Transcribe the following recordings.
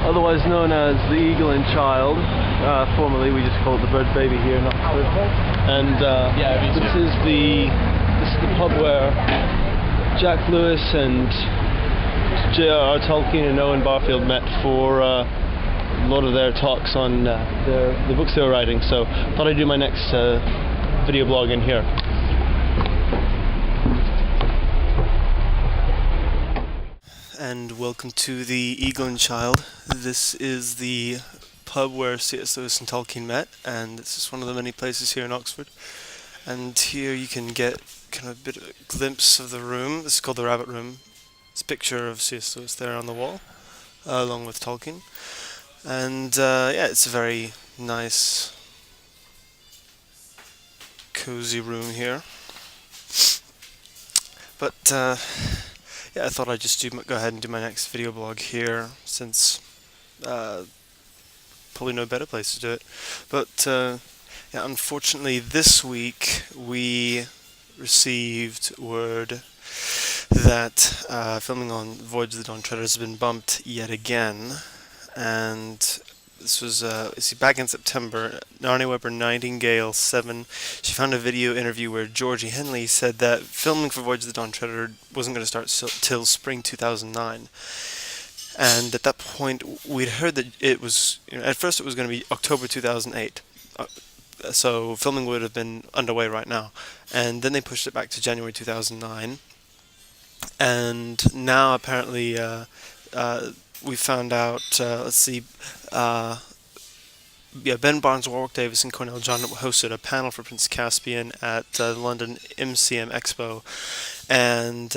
otherwise known as the Eagle and Child. Formerly, we just call it the Bird Baby here in Oxford. And this is the pub where Jack Lewis and J.R.R. Tolkien and Owen Barfield met for a lot of their talks on the books they were writing. So thought I'd do my next video blog in here. And welcome to the Eagle and Child. This is the pub where C.S. Lewis and Tolkien met, and this is one of the many places here in Oxford. And here you can get kind of a bit of a glimpse of the room. This is called the Rabbit Room. It's a picture of C.S. Lewis there on the wall, along with Tolkien. And yeah, it's a very nice, cozy room here. But yeah, I thought I'd just go ahead and do my next video blog here, since probably no better place to do it. But yeah, unfortunately this week we received word that filming on Voyage of the Dawn Treader has been bumped yet again. And this was, see, back in September, Narnia Weber Nightingale 7, she found a video interview where Georgie Henley said that filming for Voyage of the Dawn Treader wasn't going to start till spring 2009. And at that point, we'd heard that it was, at first it was going to be October 2008. So filming would have been underway right now. And then they pushed it back to January 2009. And now apparently, we found out, let's see, yeah, Ben Barnes, Warwick Davis, and Cornell John hosted a panel for Prince Caspian at the London MCM Expo, and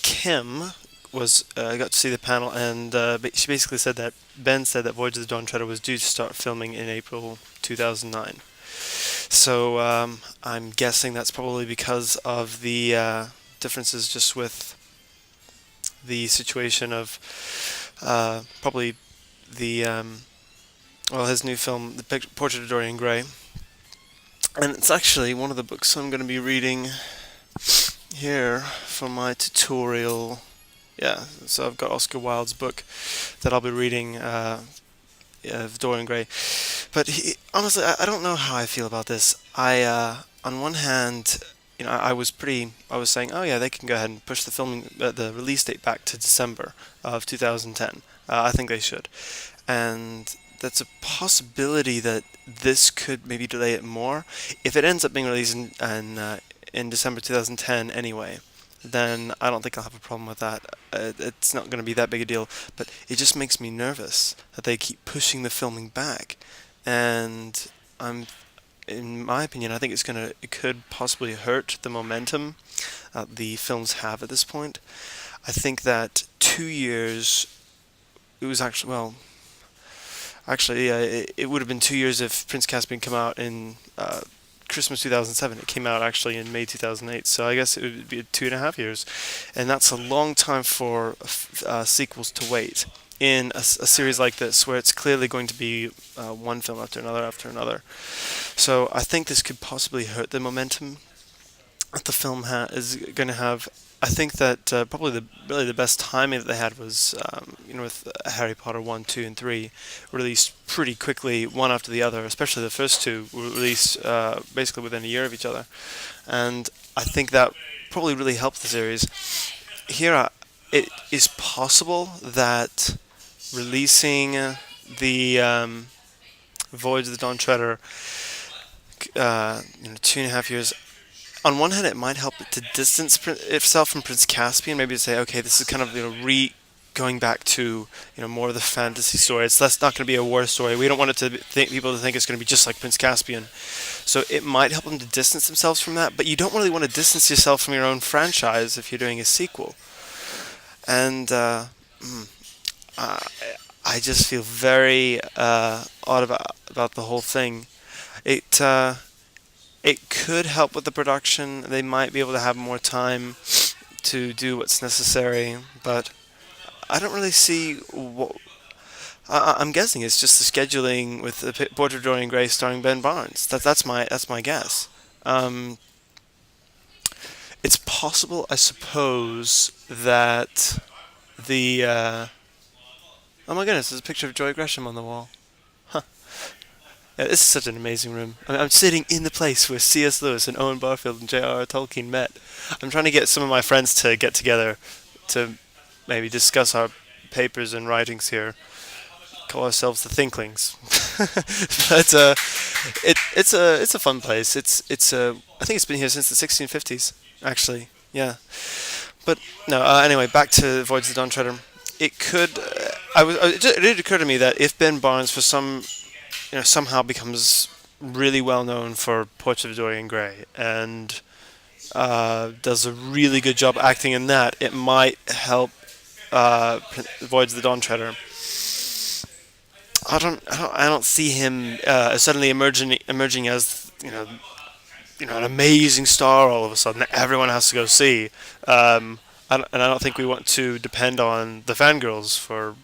Kim got to see the panel, and she basically said that Ben said that Voyage of the Dawn Treader was due to start filming in April 2009. So I'm guessing that's probably because of the differences just with the situation of probably the well, his new film, The Portrait of Dorian Gray. And it's actually one of the books I'm going to be reading here for my tutorial. Yeah, so I've got Oscar Wilde's book that I'll be reading of Dorian Gray. But honestly, I don't know how I feel about this. On one hand, I was saying, oh yeah, they can go ahead and push the release date back to December of 2010. I think they should. And that's a possibility that this could maybe delay it more. If it ends up being released in December 2010 anyway, then I don't think I'll have a problem with that. It's not going to be that big a deal, but it just makes me nervous that they keep pushing the filming back. And in my opinion, I think it could possibly hurt the momentum the films have at this point. I think that 2 years, it was actually, well, it would have been 2 years if Prince Caspian came out in Christmas 2007. It came out actually in May 2008, so I guess it would be 2.5 years, and that's a long time for sequels to wait in a series like this, where it's clearly going to be one film after another. So I think this could possibly hurt the momentum that the film is going to have. I think that probably the best timing that they had was with Harry Potter 1, 2, and 3 released pretty quickly, one after the other. Especially the first two were released basically within a year of each other, and I think that probably really helped the series. Here, it is possible that releasing the Voyage of the Dawn Treader 2.5 years. On one hand, it might help it to distance itself from Prince Caspian, maybe to say, okay, this is kind of going back to more of the fantasy story. That's not going to be a war story. We don't want it to people to think it's going to be just like Prince Caspian. So it might help them to distance themselves from that, but you don't really want to distance yourself from your own franchise if you're doing a sequel. And I just feel very odd about the whole thing. It could help with the production. They might be able to have more time to do what's necessary, but I don't really see what. I'm guessing it's just the scheduling with the Portrait of Dorian Gray starring Ben Barnes. That's my guess. It's possible, I suppose, that the Oh my goodness, there's a picture of Joy Gresham on the wall. Huh. Yeah, this is such an amazing room. I'm sitting in the place where C.S. Lewis and Owen Barfield and J.R.R. Tolkien met. I'm trying to get some of my friends to get together to maybe discuss our papers and writings here. Call ourselves the Thinklings. But it's a fun place. I think it's been here since the 1650s, actually. Yeah. But no. Anyway, back to Voyage of the Dawn Treader. It could. It did occur to me that if Ben Barnes, for some, somehow becomes really well known for Portrait of Dorian Gray and does a really good job acting in that, it might help Voyage of the Dawn Treader. I don't see him suddenly emerging as an amazing star all of a sudden that everyone has to go see. And I don't think we want to depend on the fangirls for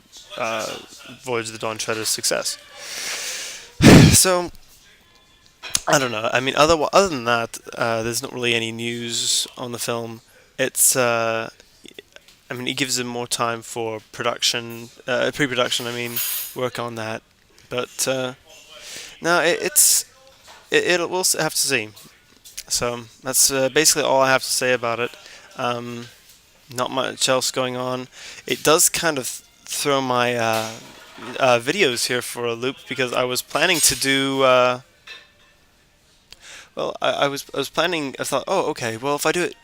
Voyage of the Dawn Treader's success. So I don't know. I mean, other than that, there's not really any news on the film. It's I mean, it gives them more time for production, pre-production. I mean, work on that. But no, we'll have to see. So that's basically all I have to say about it. Not much else going on. It does kind of throw my videos here for a loop because I was planning to do. I was planning. I thought, oh, okay. Well, if I do it,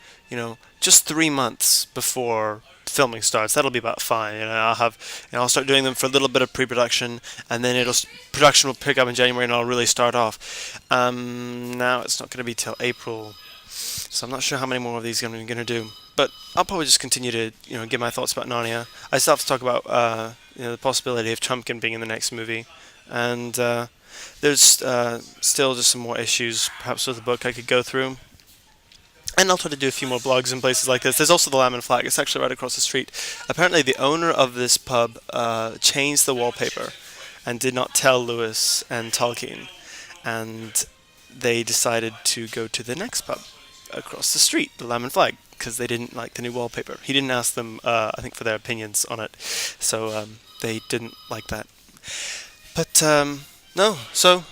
just 3 months before filming starts, that'll be about fine. I'll start doing them for a little bit of pre-production, and then production will pick up in January, and I'll really start off. Now it's not going to be till April, so I'm not sure how many more of these I'm going to do. But I'll probably just continue to give my thoughts about Narnia. I still have to talk about the possibility of Trumpkin being in the next movie, and there's still just some more issues perhaps with the book I could go through. And I'll try to do a few more blogs in places like this. There's also the Lamb and Flag. It's actually right across the street. Apparently, the owner of this pub changed the wallpaper and did not tell Lewis and Tolkien. And they decided to go to the next pub across the street, the Lamb and Flag, because they didn't like the new wallpaper. He didn't ask them, I think, for their opinions on it. So they didn't like that. But no. So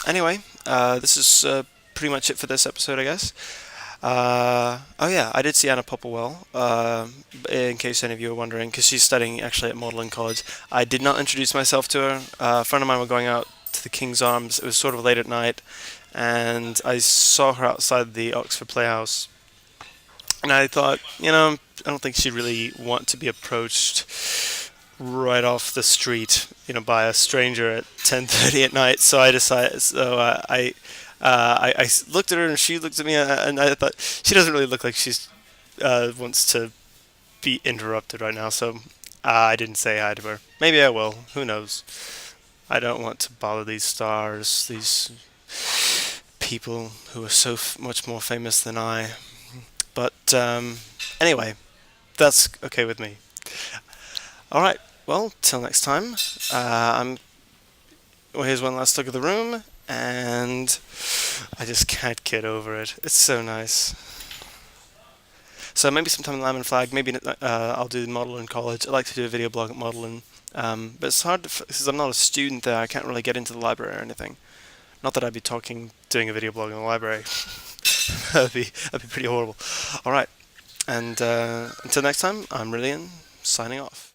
anyway, this is pretty much it for this episode, I guess. Oh yeah, I did see Anna Popplewell, in case any of you are wondering, because she's studying actually at modelling college. I did not introduce myself to her. A friend of mine was going out to the King's Arms. It was sort of late at night, and I saw her outside the Oxford Playhouse. And I thought, I don't think she'd really want to be approached right off the street, by a stranger at 10:30 at night. So I decided, I looked at her and she looked at me, and I thought she doesn't really look like she's wants to be interrupted right now. So I didn't say hi to her. Maybe I will. Who knows? I don't want to bother these stars, these people who are so much more famous than I. But anyway, that's okay with me. All right. Well, till next time. Well, here's one last look at the room. And I just can't get over it. It's so nice. So maybe sometime in Lamb and Flag, maybe I'll do model in college. I like to do a video blog at modeling, but it's hard because I'm not a student there. I can't really get into the library or anything. Not that I'd be doing a video blog in the library. that'd be pretty horrible. All right, and until next time, I'm Rilian, signing off.